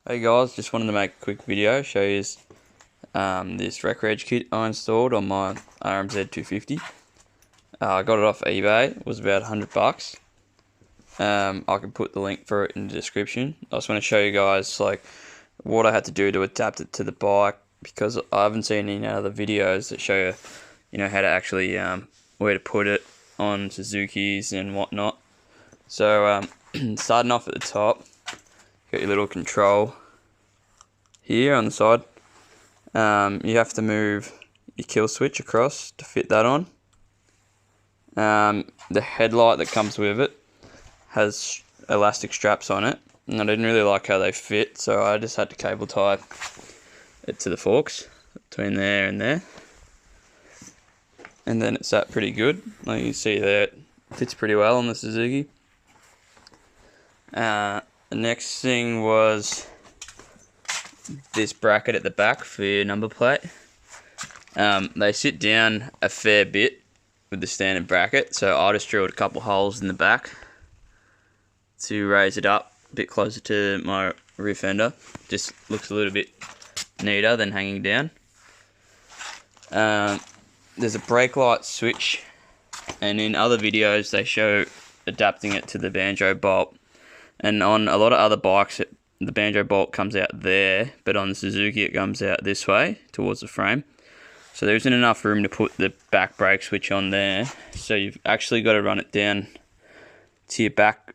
Hey guys, just wanted to make a quick video, show you this rec reg kit I installed on my RMZ250. I got it off eBay, it was about $100. I can put the link for it in the description. I just want to show you guys like what I had to do to adapt it to the bike, because I haven't seen any other videos that show you know how to actually where to put it on Suzuki's and whatnot. So starting off at the top, got your little control here on the side. You have to move your kill switch across to fit that on. The headlight that comes with it has elastic straps on it, and I didn't really like how they fit, so I just had to cable tie it to the forks between there and there, and then it sat pretty good. Like you can see there, it fits pretty well on the Suzuki. The next thing was this bracket at the back for your number plate. They sit down a fair bit with the standard bracket, so I just drilled a couple holes in the back to raise it up a bit closer to my rear fender. Just looks a little bit neater than hanging down. There's a brake light switch, and in other videos they show adapting it to the banjo bolt. And on a lot of other bikes, the banjo bolt comes out there, but on the Suzuki it comes out this way towards the frame. So there isn't enough room to put the back brake switch on there. So you've actually got to run it down to your back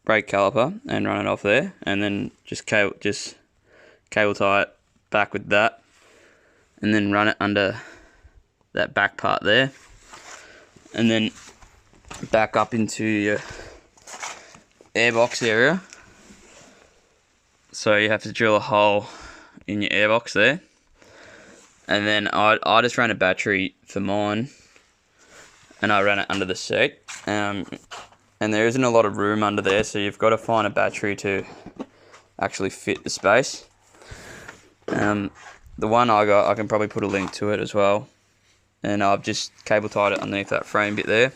brake caliper and run it off there, and then just cable tie it back with that, and then run it under that back part there, and then back up into your airbox area. So you have to drill a hole in your airbox there, and then I just ran a battery for mine, and I ran it under the seat. And there isn't a lot of room under there, so you've got to find a battery to actually fit the space. The one I got, I can probably put a link to it as well, and I've just cable tied it underneath that frame bit there,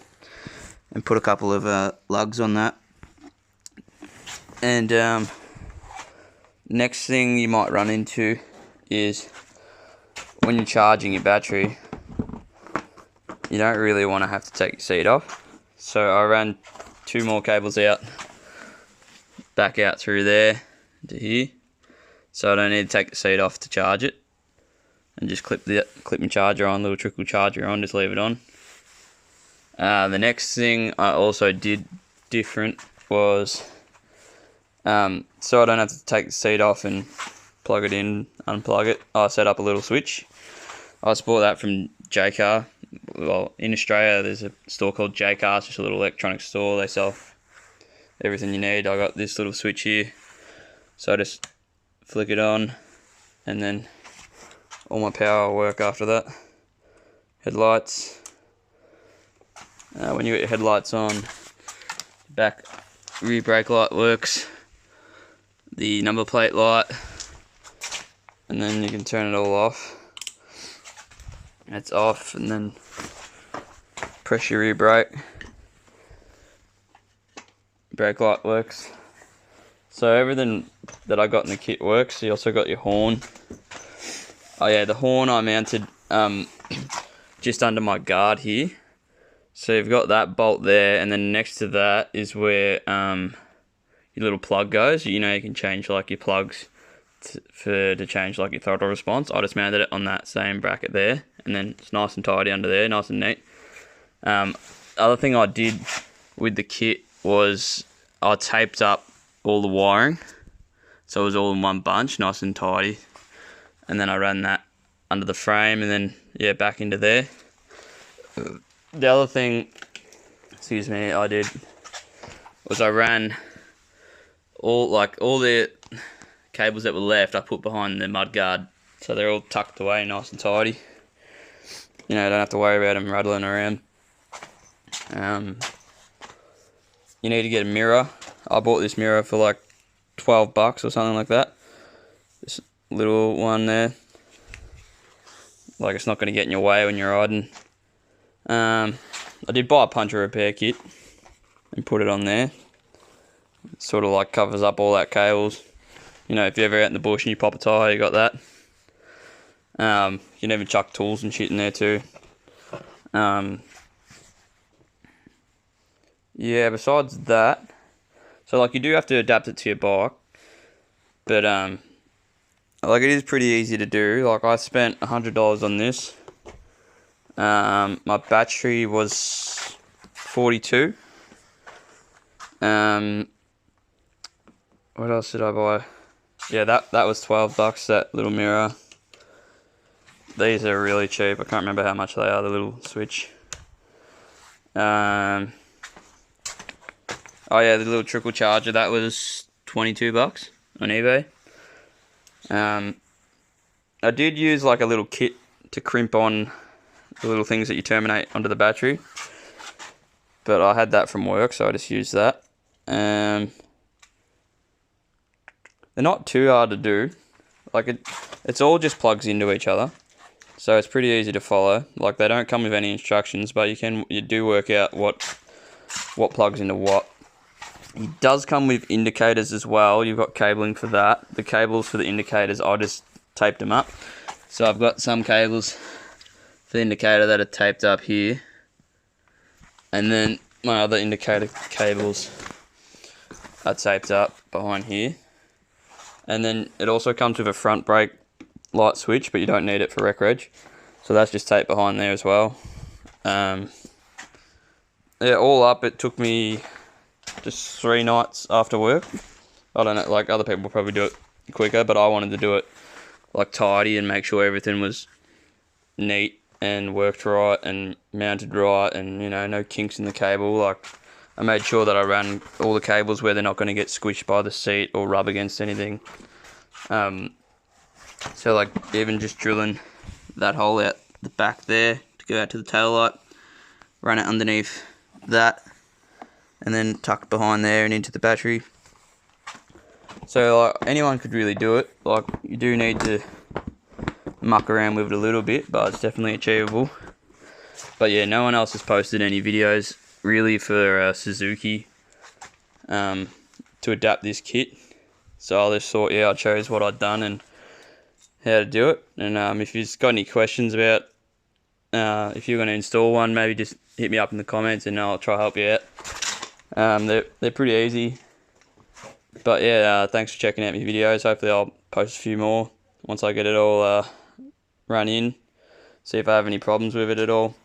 and put a couple of lugs on that. And next thing you might run into is when you're charging your battery, you don't really want to have to take your seat off. So I ran 2 more cables out, back out through there to here, so I don't need to take the seat off to charge it, and just clip my charger on, little trickle charger on, just leave it on. The next thing I also did different was, so I don't have to take the seat off and plug it in, unplug it, I set up a little switch. I just bought that from J-Car. Well, in Australia there's a store called J-Car, it's just a little electronic store. They sell everything you need. I got this little switch here, so I just flick it on, and then all my power will work after that. Headlights. When you get your headlights on, back rear brake light works, the number plate light, and then you can turn it all off. It's off, and then press your rear brake. Brake light works. So everything that I got in the kit works. You also got your horn. Oh yeah, the horn I mounted just under my guard here. So you've got that bolt there, and then next to that is where your little plug goes. You know, you can change like your plugs to change like your throttle response. I just mounted it on that same bracket there, and then it's nice and tidy under there, nice and neat. Other thing I did with the kit was I taped up all the wiring, so it was all in one bunch, nice and tidy, and then I ran that under the frame, and then yeah, back into there. The other thing, excuse me, I did was I ran all the cables that were left, I put behind the mudguard, so they're all tucked away nice and tidy. You know, don't have to worry about them rattling around. You need to get a mirror. I bought this mirror for like $12 or something like that. This little one there. Like, it's not going to get in your way when you're riding. I did buy a puncture repair kit and put it on there. It sort of like covers up all that cables. You know, if you're ever out in the bush and you pop a tyre, you got that. You can even chuck tools and shit in there too. Yeah, besides that, so like you do have to adapt it to your bike, but like it is pretty easy to do. Like I spent $100 on this. My battery was 42. What else did I buy? Yeah, that was $12, that little mirror. These are really cheap. I can't remember how much they are, the little switch. Oh yeah, the little trickle charger, that was $22 on eBay. I did use like a little kit to crimp on the little things that you terminate onto the battery, but I had that from work, so I just used that. They're not too hard to do. Like it's all just plugs into each other, so it's pretty easy to follow. Like they don't come with any instructions, but you do work out what plugs into what. It does come with indicators as well. You've got cabling for that. The cables for the indicators, I just taped them up. So I've got some cables for the indicator that are taped up here, and then my other indicator cables are taped up behind here. And then it also comes with a front brake light switch, but you don't need it for rec reg. So that's just taped behind there as well. Yeah, all up it took me just 3 nights after work. I don't know, like other people probably do it quicker, but I wanted to do it like tidy and make sure everything was neat and worked right and mounted right, and you know, no kinks in the cable. Like I made sure that I ran all the cables where they're not going to get squished by the seat or rub against anything. So like even just drilling that hole out the back there to go out to the tail light, run it underneath that, and then tucked behind there and into the battery. So like anyone could really do it. Like you do need to muck around with it a little bit, but it's definitely achievable. But yeah, no one else has posted any videos really for Suzuki to adapt this kit. So I just thought, yeah, I chose what I'd done and how to do it. And if you've got any questions about if you're going to install one, maybe just hit me up in the comments and I'll try to help you out. They're pretty easy. But yeah, thanks for checking out my videos. Hopefully I'll post a few more once I get it all run in. See if I have any problems with it at all.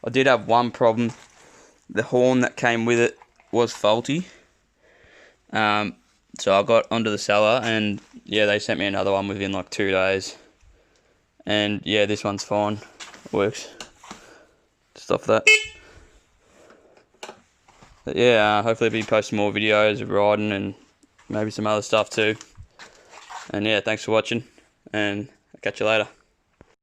I did have one problem. The horn that came with it was faulty. So I got onto the seller and yeah, they sent me another one within like 2 days. And yeah, this one's fine. Works. Just off that. But yeah, hopefully I'll be posting more videos of riding and maybe some other stuff too. And yeah, thanks for watching, and I'll catch you later.